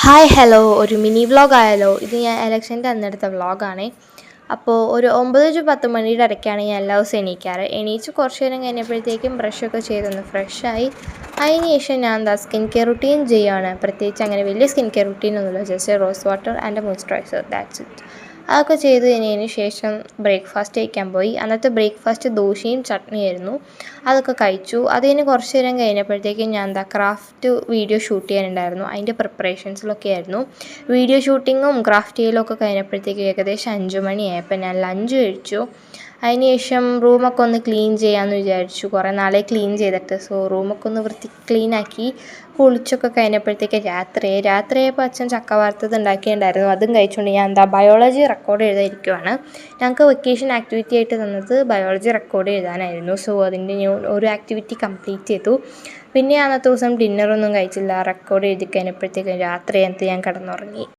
Hi hello ഒരു mini vlog ആയാലോ. ഇത് ഞാൻ ഇലക്ഷൻ്റെ അന്നെടുത്ത വ്ളോഗാണേ. അപ്പോൾ ഒരു 9 to 10 മണിയുടെ ഇടയ്ക്കാണ് ഞാൻ എല്ലാ ദിവസവും എണീക്കാറ്. എണീച്ച് കുറച്ച് നേരം കഴിഞ്ഞപ്പോഴത്തേക്കും ബ്രഷൊക്കെ ചെയ്തൊന്ന് ഫ്രഷായി. അതിന് ശേഷം ഞാൻ എന്താ സ്കിൻ കെയർ റുട്ടീൻ ചെയ്യുകയാണ്. പ്രത്യേകിച്ച് അങ്ങനെ വലിയ സ്കിൻ കെയർ റുട്ടീനൊന്നുമില്ല, just rose water and moisturiser, that's it. അതൊക്കെ ചെയ്ത് കഴിഞ്ഞതിന് ശേഷം ബ്രേക്ക്ഫാസ്റ്റ് കഴിക്കാൻ പോയി. അന്നത്തെ ബ്രേക്ക്ഫാസ്റ്റ് ദോശയും ചട്നിയായിരുന്നു. അതൊക്കെ കഴിച്ചു. അതിന് കുറച്ച് നേരം കഴിഞ്ഞപ്പോഴത്തേക്കും ഞാൻ എന്താ ക്രാഫ്റ്റ് വീഡിയോ ഷൂട്ട് ചെയ്യാനുണ്ടായിരുന്നു. അതിൻ്റെ പ്രിപ്പറേഷൻസിലൊക്കെ ആയിരുന്നു. വീഡിയോ ഷൂട്ടിങ്ങും ക്രാഫ്റ്റ് ചെയ്യലും ഒക്കെ കഴിഞ്ഞപ്പോഴത്തേക്കും ഏകദേശം 5 മണിയായി. അപ്പം ഞാൻ ലഞ്ച് കഴിച്ചു. അതിന് ശേഷം റൂമൊക്കെ ഒന്ന് ക്ലീൻ ചെയ്യാമെന്ന് വിചാരിച്ചു. കുറേ നാളെ ക്ലീൻ ചെയ്തിട്ട്. സോ റൂമൊക്കെ ഒന്ന് ക്ലീനാക്കി കുളിച്ചൊക്കെ കഴിഞ്ഞപ്പോഴത്തേക്ക് രാത്രിയായപ്പോൾ അച്ഛൻ ചക്ക വറുത്തത് ഉണ്ടാക്കിയിട്ടുണ്ടായിരുന്നു. അതും കഴിച്ചുകൊണ്ട് ഞാൻ എന്താ ബയോളജി റെക്കോർഡ് എഴുതാതിരിക്കുവാണ്. ഞങ്ങൾക്ക് വെക്കേഷൻ ആക്ടിവിറ്റി ആയിട്ട് തന്നത് ബയോളജി റെക്കോർഡ് എഴുതാനായിരുന്നു. സോ അതിൻ്റെ ഒരു ആക്ടിവിറ്റി കംപ്ലീറ്റ് ചെയ്തു. പിന്നെ അന്നത്തെ ദിവസം ഡിന്നറൊന്നും കഴിച്ചില്ല. റെക്കോർഡ് എഴുതി കഴിഞ്ഞപ്പോഴത്തേക്കും രാത്രിയായിട്ട് ഞാൻ കിടന്നുറങ്ങി.